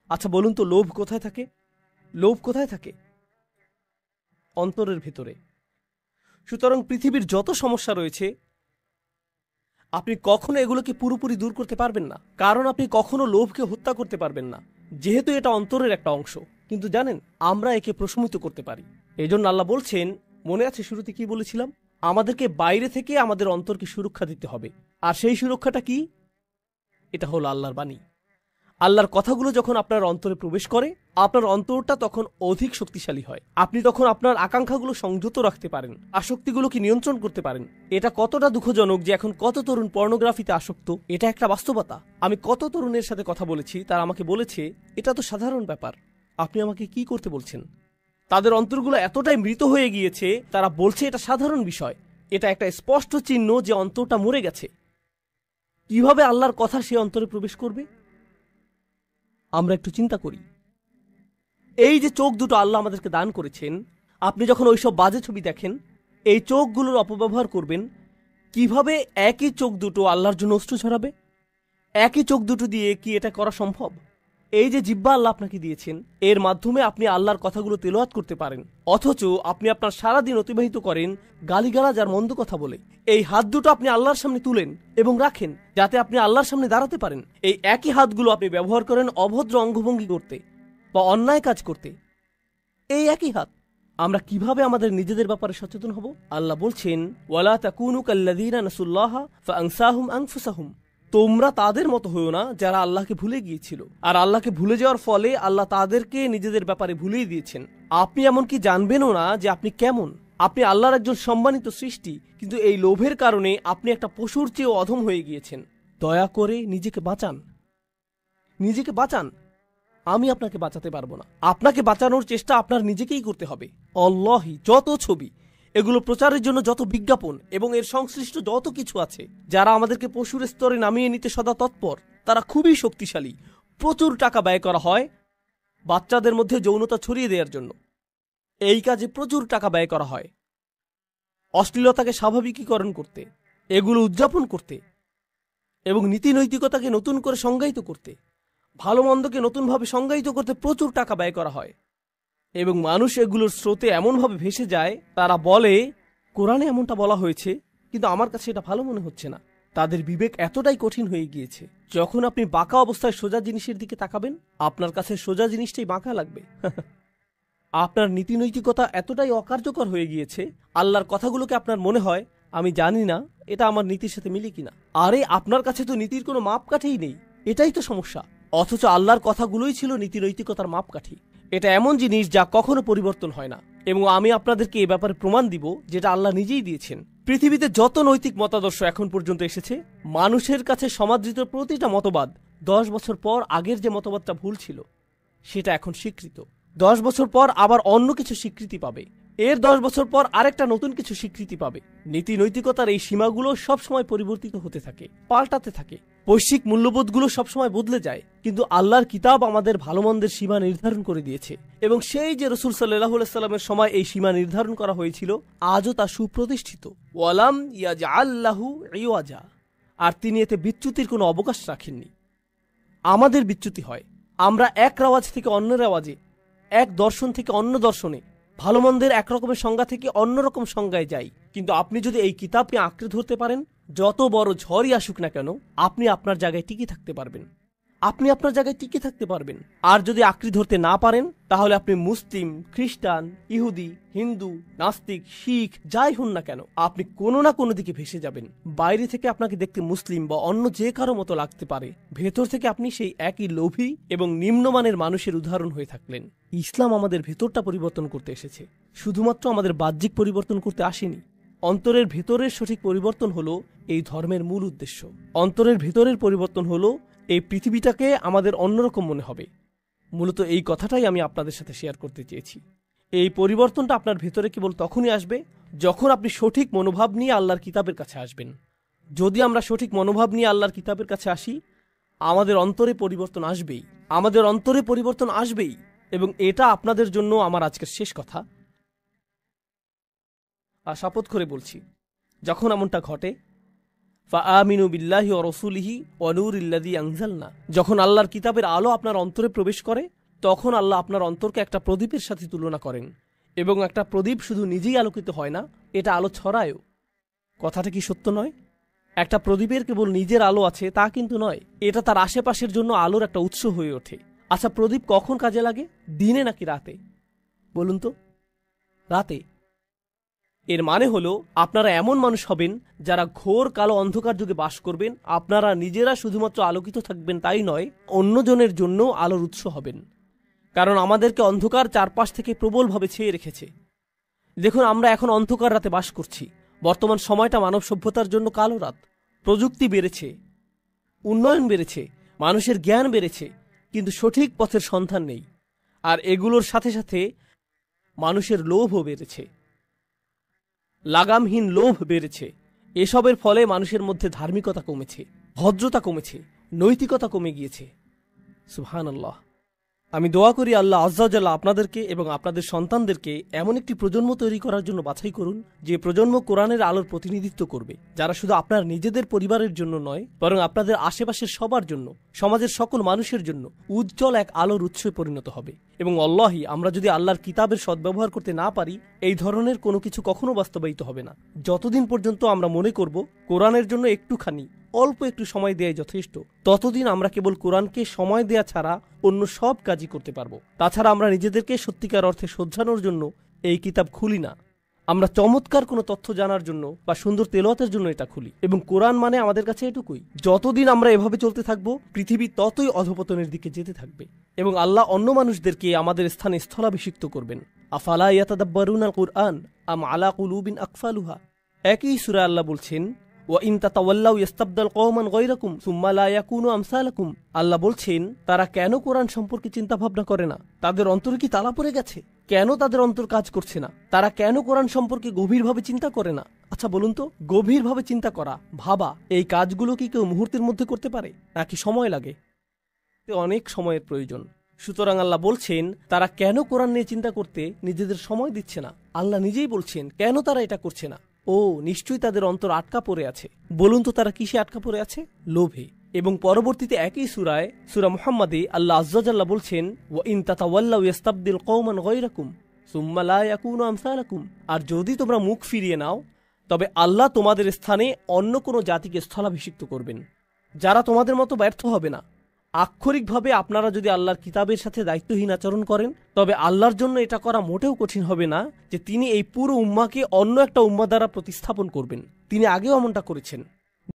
আচ্ছা বলুন তো, লোভ কোথায় থাকে? লোভ কোথায় থাকে? অন্তরের ভেতরে। সুতরাং পৃথিবীর যত সমস্যা রয়েছে আপনি কখনো এগুলোকে পুরোপুরি দূর করতে পারবেন না, কারণ আপনি কখনো লোভকে হত্যা করতে পারবেন না, যেহেতু এটা অন্তরের একটা অংশ। কিন্তু জানেন, আমরা একে প্রশমিত করতে পারি। এই জন্য আল্লাহ বলছেন, মনে আছে শুরুতে কি বলেছিলাম? আমাদেরকে বাইরে থেকে আমাদের অন্তরকে সুরক্ষা দিতে হবে। আর সেই সুরক্ষাটা কি? এটা হলো আল্লাহর বাণী। আল্লাহর কথাগুলো যখন আপনার অন্তরে প্রবেশ করে, আপনার অন্তরটা তখন অধিক শক্তিশালী হয়। আপনি তখন আপনার আকাঙ্ক্ষাগুলো সংযত রাখতে পারেন, আসক্তিগুলোকে নিয়ন্ত্রণ করতে পারেন। এটা কতটা দুঃখজনক যে এখন কত তরুণ পর্নোগ্রাফিতে আসক্ত। এটা একটা বাস্তবতা। আমি কত তরুণের সাথে কথা বলেছি, তারা আমাকে বলেছে এটা তো সাধারণ ব্যাপার, আপনি আমাকে কি করতে বলছেন? তাদের অন্তরগুলো এতটাই মৃত হয়ে গিয়েছে, তারা বলছে এটা সাধারণ বিষয়। এটা একটা স্পষ্ট চিহ্ন যে অন্তরটা মরে গেছে। কিভাবে আল্লাহর কথা সে অন্তরে প্রবেশ করবে? আমরা একটু চিন্তা করি। এই যে চোখ দুটো আল্লাহ আমাদেরকে দান করেছেন, আপনি যখন ওইসব বাজে ছবি দেখেন, এই চোখগুলোর অপব্যবহার করবেন। কিভাবে একই চোখ দুটো আল্লাহর জন্য অশ্রু ছড়াবে? একই চোখ দুটো দিয়ে কি এটা করা সম্ভব? এই যে জিহ্বা আল্লাহ আপনাকে দিয়েছেন, এর মাধ্যমে আপনি আল্লাহর কথাগুলো তেলাওয়াত করতে পারেন, অথচ আপনি আপনার সারাদিন অতিবাহিত করেন গালিগালাজ আর মন্দ কথা বলে। এই হাত দুটো আপনি আল্লাহর সামনে তুলেন এবং রাখেন, যাতে আপনি আল্লাহর সামনে দাঁড়াতে পারেন। এই একই হাতগুলো আপনি ব্যবহার করেন অভদ্র অঙ্গভঙ্গি করতে বা অন্যায় কাজ করতে। এই একই হাত। আমরা কিভাবে আমাদের নিজেদের ব্যাপারে সচেতন হব? আল্লাহ বলছেন, ওয়ালা তাকুনু কাল্লাযীনা নাসুল্লাহা ফাআনসাহুম আনফুসাহুম। তোমরা তাদের মতো হইও না যারা আল্লাহকে ভুলে গিয়েছিল, আর আল্লাহকে ভুলে যাওয়ার ফলে আল্লাহ তাদেরকে নিজেদের ব্যাপারে ভুলিয়ে দিয়েছেন। আপনি এমনকি জানবেনও না যে আপনি কেমন। আপনি আল্লাহর একজন সম্মানিত সৃষ্টি, কিন্তু এই লোভের কারণে আপনি একটা পশুর চেয়েও অধম হয়ে গিয়েছেন। দয়া করে নিজেকে বাঁচান, নিজেকে বাঁচান। আমি আপনাকে বাঁচাতে পারবো না। আপনাকে বাঁচানোর চেষ্টা আপনার নিজেকেই করতে হবে। অল্লাহি, যত ছবি, এগুলো প্রচারের জন্য যত বিজ্ঞাপন এবং এর সংশ্লিষ্ট যত কিছু আছে, যারা আমাদেরকে পশুর স্তরে নামিয়ে নিতে সদা তৎপর, তারা খুবই শক্তিশালী। প্রচুর টাকা ব্যয় করা হয় বাচ্চাদের মধ্যে যৌনতা ছড়িয়ে দেওয়ার জন্য। এই কাজে প্রচুর টাকা ব্যয় করা হয় অশ্লীলতাকে স্বাভাবিকীকরণ করতে, এগুলো উদযাপন করতে এবং নীতি নৈতিকতাকে নতুন করে সংজ্ঞায়িত করতে, ভালো মন্দকে নতুনভাবে সংজ্ঞায়িত করতে প্রচুর টাকা ব্যয় করা হয়। এবং মানুষ এগুলোর স্রোতে এমনভাবে ভেসে যায়, তারা বলে কোরআনে এমনটা বলা হয়েছে, কিন্তু আমার কাছে এটা ভালো মনে হচ্ছে না। তাদের বিবেক এতটাই কঠিন হয়ে গিয়েছে, যখন আপনি বাঁকা অবস্থায় সোজা জিনিসের দিকে তাকাবেন, আপনার কাছে সোজা জিনিসটাই বাঁকা লাগবে। আপনার নীতি নৈতিকতা এতটাই অকার্যকর হয়ে গিয়েছে, আল্লাহর কথাগুলোকে আপনার মনে হয় আমি জানি না এটা আমার নীতির সাথে মিলে কিনা। আরে আপনার কাছে তো নীতির কোনো মাপকাঠিই নেই, এটাই তো সমস্যা। অথচ আল্লাহর কথাগুলোই ছিল নীতি নৈতিকতার মাপকাঠি। এটা এমন জিনিস যা কখনো পরিবর্তন হয় না, এবং আমি আপনাদেরকে এ ব্যাপারে প্রমাণ দিব যেটা আল্লাহ নিজেই দিয়েছেন। পৃথিবীতে যত নৈতিক মতাদর্শ এখন পর্যন্ত এসেছে, মানুষের কাছে সমাদৃত প্রতিটা মতবাদ 10 বছর পর আগের যে মতবাদটা ভুল ছিল সেটা এখন স্বীকৃত। 10 বছর পর আবার অন্য কিছু স্বীকৃতি পাবে, এর 10 বছর পর আরেকটা নতুন কিছু স্বীকৃতি পাবে। নীতি নৈতিকতার এই সীমাগুলো সবসময় পরিবর্তিত হতে থাকে, পাল্টাতে থাকে। বৈশ্বিক মূল্যবোধগুলো সবসময় বদলে যায়, কিন্তু আল্লাহর কিতাব আমাদের ভালো মন্দের সীমা নির্ধারণ করে দিয়েছে, এবং সেই যে রাসূল সাল্লাল্লাহু আলাইহি সাল্লামের সময় এই সীমা নির্ধারণ করা হয়েছিল, আজও তা সুপ্রতিষ্ঠিত। ওয়ালাম ইয়াজআল লাহু ইওয়াজা। আর তিনি এতে বিচ্যুতির কোনো অবকাশ রাখেননি। আমাদের বিচ্যুতি হয়, আমরা এক রেওয়াজ থেকে অন্য রেওয়াজে, এক দর্শন থেকে অন্য দর্শনে, ভালো মন্দের একরকমের সংজ্ঞা থেকে অন্যরকম সংজ্ঞায় যাই। কিন্তু আপনি যদি এই কিতাবকে আঁকড়ে ধরতে পারেন, যত বড় ঝড়ই আসুক না কেন, আপনি আপনার জায়গায় টিকে থাকতে পারবেন। আপনি আপনার জায়গায় টিকে থাকতে পারবেন। আর যদি আঁকড়ে ধরতে না পারেন, তাহলে আপনি মুসলিম, খ্রিস্টান, ইহুদি, হিন্দু, নাস্তিক, শিখ যাই হন না কেন, আপনি কোনো না কোনো দিকে ভেসে যাবেন। বাইরে থেকে আপনাকে দেখতে মুসলিম বা অন্য যে কারো মতো লাগতে পারে, ভেতর থেকে আপনি সেই একই লোভী এবং নিম্নমানের মানুষের উদাহরণ হয়ে থাকলেন। ইসলাম আমাদের ভেতরটা পরিবর্তন করতে এসেছে, শুধুমাত্র আমাদের বাহ্যিক পরিবর্তন করতে আসেনি। অন্তরের ভেতরের সঠিক পরিবর্তন হলো এই ধর্মের মূল উদ্দেশ্য। অন্তরের ভেতরের পরিবর্তন হলো এই পৃথিবীটাকে আমাদের অন্যরকম মনে হবে। মূলত এই কথাটাই আমি আপনাদের সাথে শেয়ার করতে চেয়েছি। এই পরিবর্তনটা আপনার ভেতরে কেবল তখনই আসবে যখন আপনি সঠিক মনোভাব নিয়ে আল্লাহর কিতাবের কাছে আসবেন। যদি আমরা সঠিক মনোভাব নিয়ে আল্লাহর কিতাবের কাছে আসি, আমাদের অন্তরে পরিবর্তন আসবেই, আমাদের অন্তরে পরিবর্তন আসবেই। এবং এটা আপনাদের জন্য আমার আজকের শেষ কথা। আর শপথ করে বলছি, যখন এমনটা ঘটে, ফাআমিনু বিল্লাহি ওয়া রাসূলিহি ওয়া নূরিল্লাযী আনজালনা। যখন আল্লাহর কিতাবের আলো আপনার অন্তরে প্রবেশ করে, তখন আল্লাহ আপনার অন্তরকে একটা প্রদীপের সাথে তুলনা করেন, এবং একটা প্রদীপ শুধু নিজেই আলোকিত হয় না, এটা আলো ছড়ায়ও। কথাটা কি সত্য নয়? একটা প্রদীপের কেবল নিজের আলো আছে তা কিন্তু নয়, এটা তার আশেপাশের জন্য আলোর একটা উৎস হয়ে ওঠে। আচ্ছা, প্রদীপ কখন কাজে লাগে, দিনে নাকি রাতে? বলুন তো। রাতে। এর মানে হলো আপনারা এমন মানুষ হবেন যারা ঘোর কালো অন্ধকার যুগে বাস করবেন। আপনারা নিজেরা শুধুমাত্র আলোকিত থাকবেন তাই নয়, অন্যজনের জন্য আলোর উৎস হবেন। কারণ আমাদেরকে অন্ধকার চারপাশ থেকে প্রবলভাবে ছেয়ে রেখেছে। দেখুন, আমরা এখন অন্ধকার রাতে বাস করছি। বর্তমান সময়টা মানব সভ্যতার জন্য কালো রাত। প্রযুক্তি বেড়েছে, উন্নয়ন বেড়েছে, মানুষের জ্ঞান বেড়েছে, কিন্তু সঠিক পথের সন্ধান নেই। আর এগুলোর সাথে সাথে মানুষের লোভও বেড়েছে, লাগামহীন লোভ বেড়েছে। এসবের ফলে মানুষের মধ্যে ধার্মিকতা কমেছে, ভদ্রতা কমেছে, নৈতিকতা কমে গিয়েছে। সুবহানাল্লাহ। আমি দোয়া করি আল্লাহ আজ্জা ওয়া জাল্লা আপনাদেরকে এবং আপনাদের সন্তানদেরকে এমন একটি প্রজন্ম তৈরি করার জন্য বাছাই করুন, যে প্রজন্ম কোরআনের আলোর প্রতিনিধিত্ব করবে, যারা শুধু আপনার নিজেদের পরিবারের জন্য নয়, বরং আপনাদের আশেপাশের সবার জন্য, সমাজের সকল মানুষের জন্য উজ্জ্বল এক আলোর উৎসে পরিণত হবে। এবং আল্লাহি, আমরা যদি আল্লাহর কিতাবের সদ্ব্যবহার করতে না পারি, এই ধরনের কোনো কিছু কখনো বাস্তবায়িত হবে না। যতদিন পর্যন্ত আমরা মনে করব কোরআনের জন্য একটুখানি, অল্প একটু সময় দেয়াই যথেষ্ট, ততদিন আমরা কেবল কোরআনকে সময় দেয়া ছাড়া অন্য সব কাজই করতে পারবো। তাছাড়া আমরা নিজেদেরকে সত্যিকার অর্থে শোধরানোর জন্য এই কিতাব খুলি না। আমরা চমৎকার কোনো তথ্য জানার জন্য বা সুন্দর তেলাওয়াতের জন্য এটা খুলি, এবং কোরআন মানে আমাদের কাছে এটুকুই। যতদিন আমরা এভাবে চলতে থাকবো, পৃথিবী ততই অধপতনের দিকে যেতে থাকবে, এবং আল্লাহ অন্য মানুষদেরকে আমাদের স্থানে স্থলাভিষিক্ত করবেন। আফালা ইয়াতাদাব্বারুনাল কুরআন আম আলা কুলুবিন আকফালুহা। একই সূরা আল্লাহ বলছেন, ওয়া ইন তাতাওয়াল্লাউ ইস্তাবদাল কওমান গায়রাকুম সুম্মা লা ইয়াকুনু আমসালাকুম। আল্লাহ বলছেন, তারা কেন কোরআন সম্পর্কে চিন্তা ভাবনা করে না? তাদের অন্তরে কি তালা পড়ে গেছে? কেন তাদের অন্তর কাজ করছে না? তারা কেন কোরআন সম্পর্কে গভীরভাবে চিন্তা করে না? আচ্ছা বলুন তো, গভীরভাবে চিন্তা করা, ভাবা, এই কাজগুলো কি কেউ মুহূর্তের মধ্যে করতে পারে, নাকি সময় লাগে? অনেক সময়ের প্রয়োজন। সুতরাং আল্লাহ বলছেন, তারা কেন কোরআন নিয়ে চিন্তা করতে নিজেদের সময় দিচ্ছে না? আল্লাহ নিজেই বলছেন কেন তারা এটা করছে না। ও, নিশ্চয়ই তাদের অন্তর আটকা পড়ে আছে। বলুন তো, তারা কিসে আটকা পড়ে আছে? লোভে। এবং পরবর্তীতে একই সূরায়, সূরা মুহাম্মাদে আল্লাহ আজ্জা ওয়া জাল্লা বলছেন, ওয়া ইন তাতাওয়াল্লাউ ইস্তাবদিল কওমান গায়রাকুম সুম্মা লা ইয়াকুনু আমসালাকুম। আর যদি তোমরা মুখ ফিরিয়ে নাও, তবে আল্লাহ তোমাদের স্থানে অন্য কোনো জাতিকে স্থলাভিষিক্ত করবেন, যারা তোমাদের মতো ব্যর্থ হবে না। আক্ষরিকভাবে আপনারা যদি আল্লাহর কিতাবের সাথে দায়িত্বহীন আচরণ করেন, তবে আল্লাহর জন্য এটা করা মোটেও কঠিন হবে না যে তিনি এই পুরো উম্মাহকে অন্য একটা উম্মাহ দ্বারা প্রতিস্থাপন করবেন। তিনি আগেও এমনটা করেছেন।